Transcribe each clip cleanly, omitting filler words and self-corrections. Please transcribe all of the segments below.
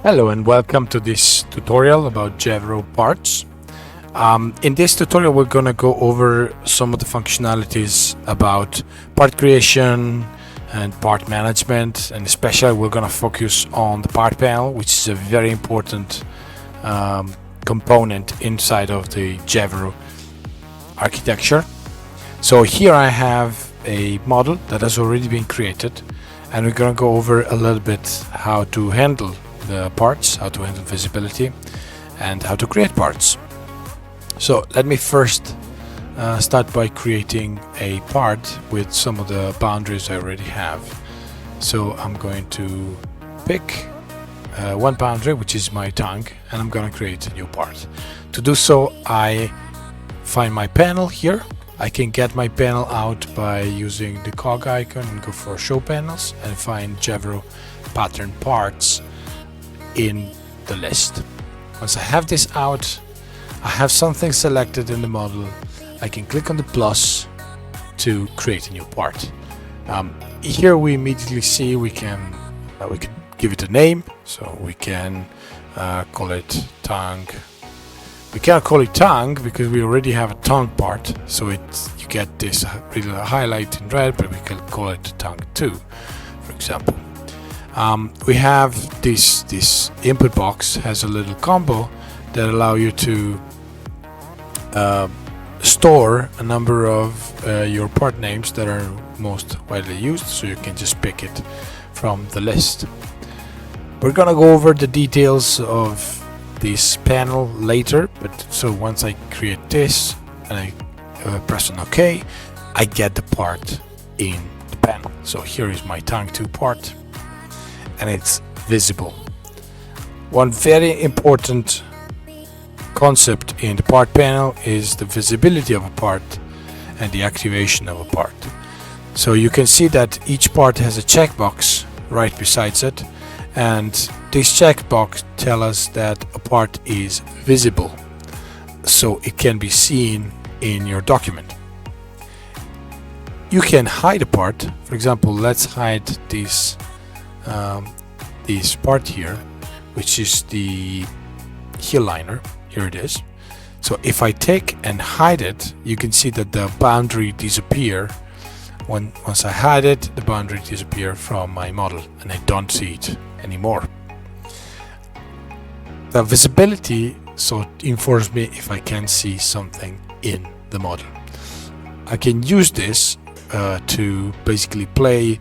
Hello and welcome to this tutorial about Jevero parts. In this tutorial we're going to go over some of the functionalities about part creation and part management, and especially we're going to focus on the part panel, which is a very important component inside of the Jevero architecture. So here I have a model that has already been created, and we're going to go over a little bit how to handle the parts, how to handle visibility, and how to create parts. So let me first start by creating a part with some of the boundaries I already have. So I'm going to pick one boundary, which is my tongue, and I'm going to create a new part. To do so, I find my panel here. I can get my panel out by using the cog icon and go for show panels and find Jevero pattern parts in the list. Once I have this out, I have something selected in the model. I can click on the plus to create a new part. Here we immediately see we can give it a name, so we can call it tongue. We can't call it tongue because we already have a tongue part, so you get this little highlight in red, but we can call it tongue 2, for example. We have this input box has a little combo that allow you to store a number of your part names that are most widely used, so you can just pick it from the list. We're gonna go over the details of this panel later, but so once I create this and I press on OK, I get the part in the panel. So here is my tongue 2 part, and it's visible. One very important concept in the part panel is the visibility of a part and the activation of a part. So you can see that each part has a checkbox right besides it, and this checkbox tells us that a part is visible, so it can be seen in your document. You can hide a part. For example, let's hide this part here, which is the heel liner. Here it is. So if I take and hide it, you can see that the boundary disappear. Once I hide it, the boundary disappear from my model and I don't see it anymore. The visibility so informs me if I can see something in the model. I can use this to basically play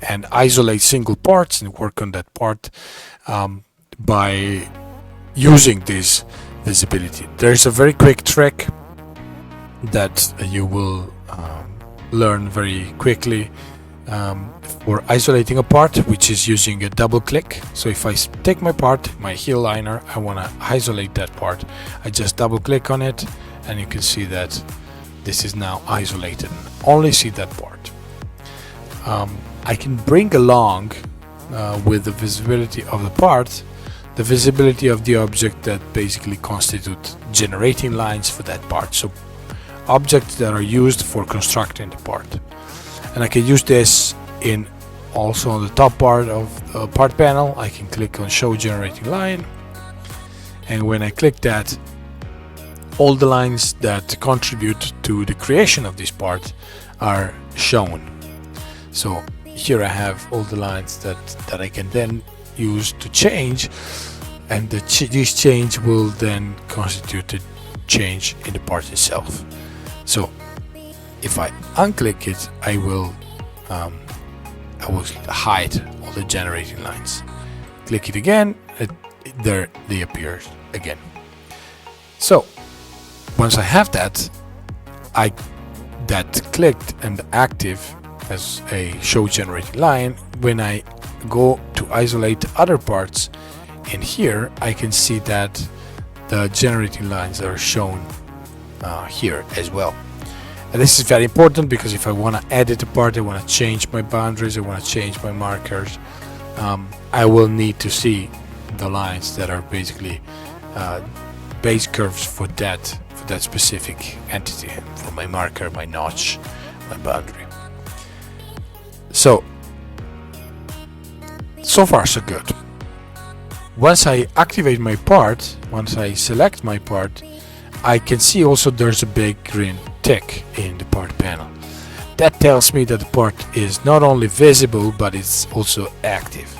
and isolate single parts and work on that part by using this visibility. There's a very quick trick that you will learn very quickly for isolating a part, which is using a double click. So if I take my part, my heel liner, I want to isolate that part, I just double click on it and you can see that this is now isolated and only see that part. I can bring along with the visibility of the part, the visibility of the object that basically constitute generating lines for that part. So objects that are used for constructing the part. And I can use this in also on the top part of the part panel. I can click on show generating line, and when I click that, all the lines that contribute to the creation of this part are shown. So here I have all the lines that I can then use to change, and this change will then constitute a change in the part itself. So if I unclick it, I will hide all the generating lines. Click it again, there they appear again. So once I have that clicked and active as a show generating line, when I go to isolate other parts in here, I can see that the generating lines are shown here as well. And this is very important because if I want to edit a part, I want to change my boundaries, I want to change my markers, I will need to see the lines that are basically base curves for that specific entity, for my marker, my notch, my boundary. So far so good. Once I activate my part, once I select my part, I can see also there's a big green tick in the part panel. That tells me that the part is not only visible, but it's also active.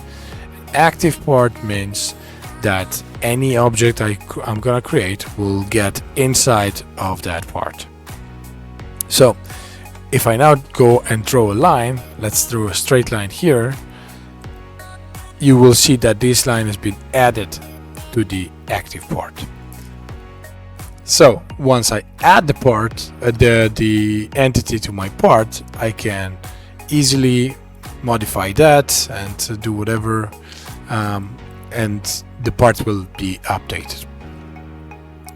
An active part means that any object I'm gonna create will get inside of that part. So if I now go and draw a line, let's draw a straight line here, you will see that this line has been added to the active part. So once I add the part, the entity to my part, I can easily modify that and do whatever, and the part will be updated.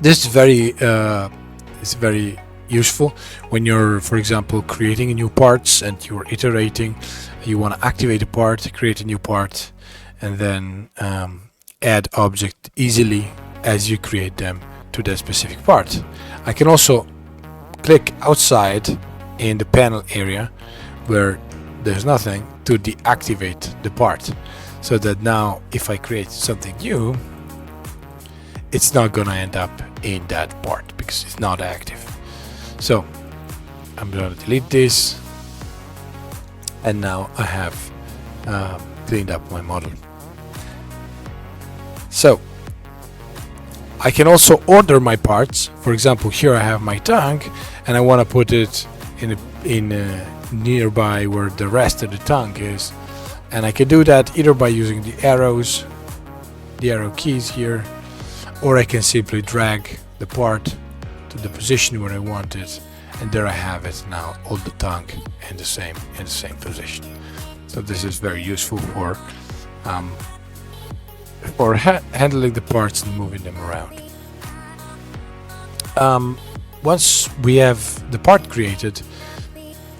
This is very useful when you're, for example, creating a new parts and you're iterating. You want to activate a part, create a new part, and then add object easily as you create them to that specific part. I can also click outside in the panel area where there's nothing to deactivate the part, so that now if I create something new, it's not gonna end up in that part because it's not active. So I'm gonna delete this, and now I have cleaned up my model. So I can also order my parts. For example, here I have my tongue and I want to put it in nearby where the rest of the tongue is, and I can do that either by using the arrow keys here, or I can simply drag the part to the position where I want it, and there I have it now, all the tongue in the same position. So this is very useful for handling the parts and moving them around. Once we have the part created,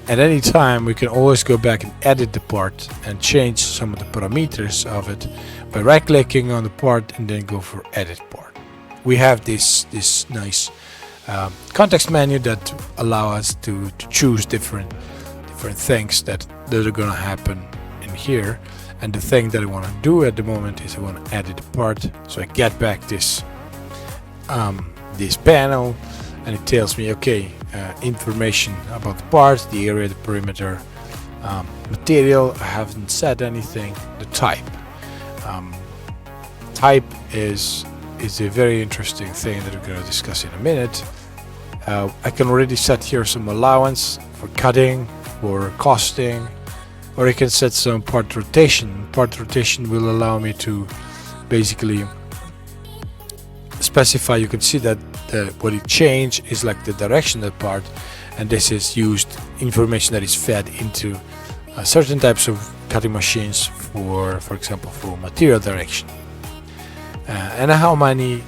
at any time we can always go back and edit the part and change some of the parameters of it by right-clicking on the part and then go for edit part. We have this nice context menu that allow us to choose different things that are going to happen in here. And the thing that I want to do at the moment is I want to edit the part, so I get back this panel, and it tells me, okay, information about the part, the area, the perimeter, material. I haven't said anything. The type. Type is a very interesting thing that we're going to discuss in a minute. I can already set here some allowance for cutting, for costing, or I can set some part rotation. Part rotation will allow me to basically specify. You can see that what it changed is like the direction of the part, and this is used information that is fed into certain types of cutting machines for example, for material direction, and how many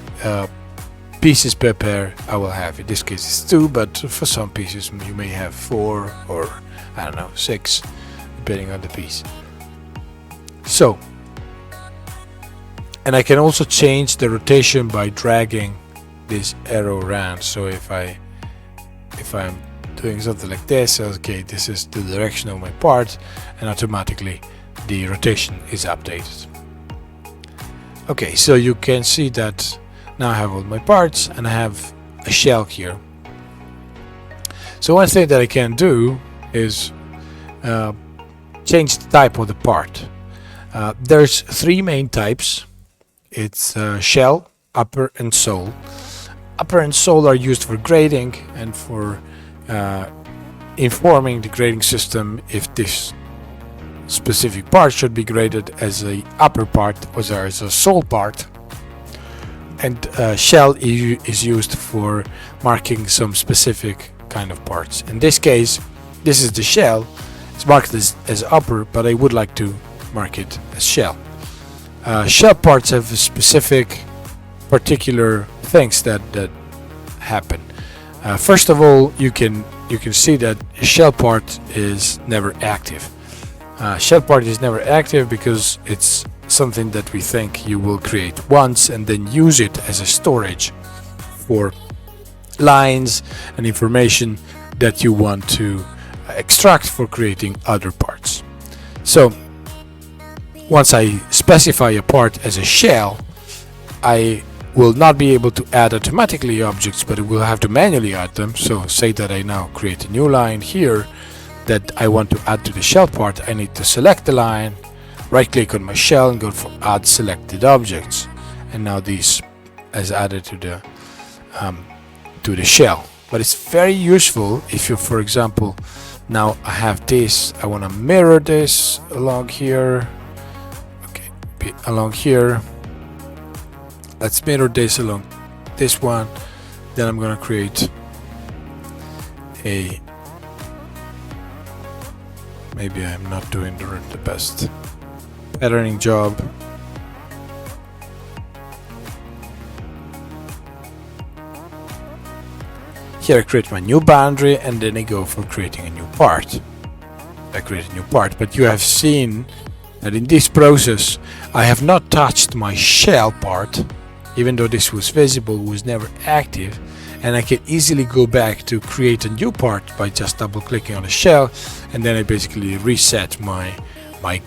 pieces per pair I will have. In this case it's 2, but for some pieces you may have 4 or I don't know, 6, depending on the piece. So, and I can also change the rotation by dragging this arrow around. So if I'm doing something like this, okay, this is the direction of my part, and automatically the rotation is updated. Okay, so you can see that now I have all my parts and I have a shell here. So one thing that I can do is change the type of the part. There's 3 main types. It's shell, upper and sole. Upper and sole are used for grading and for informing the grading system if this specific part should be graded as a upper part or as a sole part. And shell is used for marking some specific kind of parts. In this case, this is the shell. It's marked as upper, but I would like to mark it as shell. Shell parts have specific particular things that happen. First of all, you can see that a shell part is never active. Shell part is never active because it's something that we think you will create once and then use it as a storage for lines and information that you want to extract for creating other parts. So once I specify a part as a shell, I will not be able to add automatically objects, but it will have to manually add them. So say that I now create a new line here that I want to add to the shell part. I need to select the line, right click on my shell and go for add selected objects, and now this is added to the shell. But it's very useful if you, for example, now I have this, I want to mirror this along here. Okay, along here. Let's mirror this along this one. Then I'm going to create a, maybe I'm not doing the best patterning job. Here I create my new boundary, and then I go for creating a new part. I create a new part, but you have seen that in this process I have not touched my shell part, even though this was visible, was never active, and I can easily go back to create a new part by just double clicking on the shell, and then I basically reset my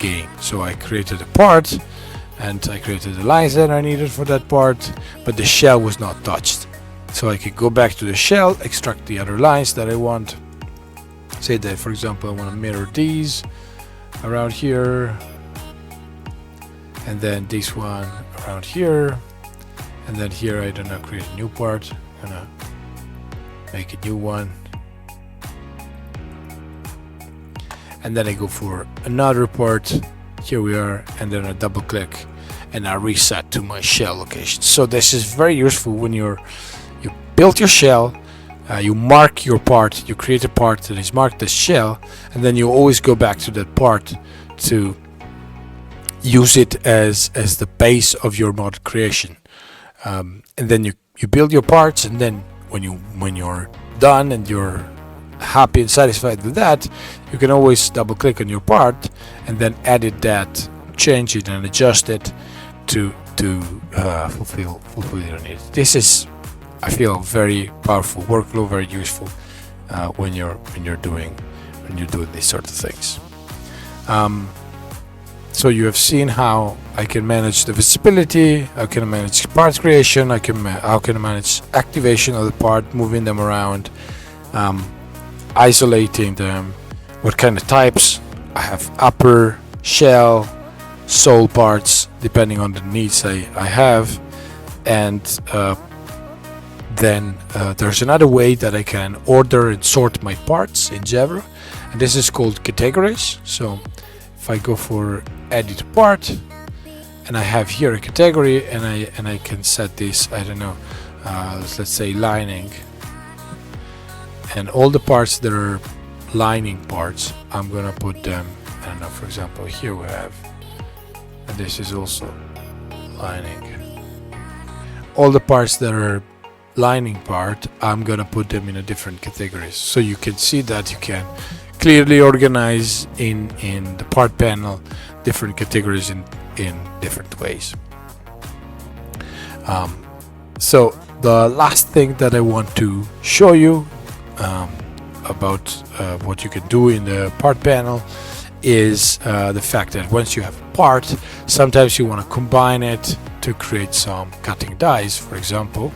game. So I created a part and I created the lines that I needed for that part, but the shell was not touched. So I can go back to the shell, extract the other lines that I want. Say that, for example, I want to mirror these around here, and then this one around here, and then here I don't know, create a new part. I'm gonna make a new one, and then I go for another part. Here we are, and then I double click and I reset to my shell location. So this is very useful when you build your shell, you mark your part, you create a part that is marked as shell, and then you always go back to that part to use it as the base of your model creation. And then you build your parts, and then when you're done and you're happy and satisfied with that, you can always double click on your part and then edit that, change it and adjust it to fulfill your needs. This is, I feel, very powerful workflow, very useful when you're doing these sort of things. So you have seen how I can manage the visibility, I can manage part creation, how can I manage activation of the part, moving them around, isolating them, what kind of types. I have upper, shell, sole parts depending on the needs I have, and then there's another way that I can order and sort my parts in Jevero, and this is called categories. So if I go for edit part, and I have here a category, and I can set this, I don't know, let's say lining, and all the parts that are lining parts, I'm gonna put them, I don't know, for example, here we have, and this is also lining. All the parts that are lining part, I'm gonna put them in a different categories, so you can see that you can clearly organize in the part panel different categories in different ways. So the last thing that I want to show you about what you can do in the part panel is the fact that once you have a part, sometimes you want to combine it to create some cutting dies, for example.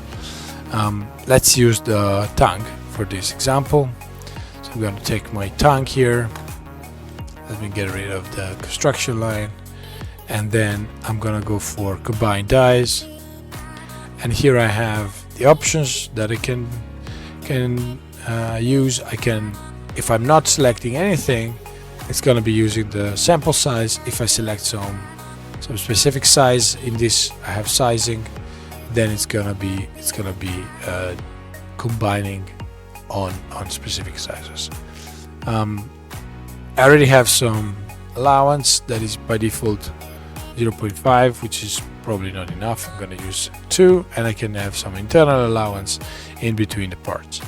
Let's use the tongue for this example. So I'm going to take my tongue here, let me get rid of the construction line, and then I'm going to go for combine dies, and here I have the options that I can use. I can, if I'm not selecting anything, it's going to be using the sample size. If I select some specific size, in this I have sizing, then it's gonna be combining on specific sizes. I already have some allowance that is by default 0.5, which is probably not enough. I'm gonna use 2, and I can have some internal allowance in between the parts.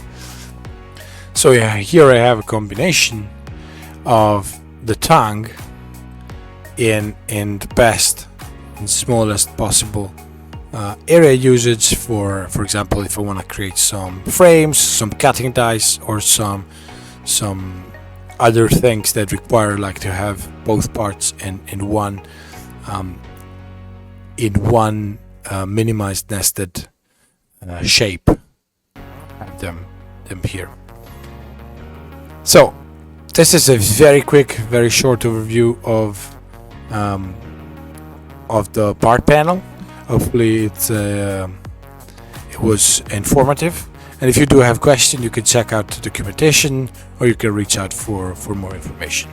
So yeah, here I have a combination of the tongue in the best and smallest possible area usage. For example, if I want to create some frames, some cutting dies, or some other things that require like to have both parts in one minimized nested shape. Have them here. So this is a very quick, very short overview of the part panel. Hopefully it was informative. And if you do have questions, you can check out the documentation, or you can reach out for more information.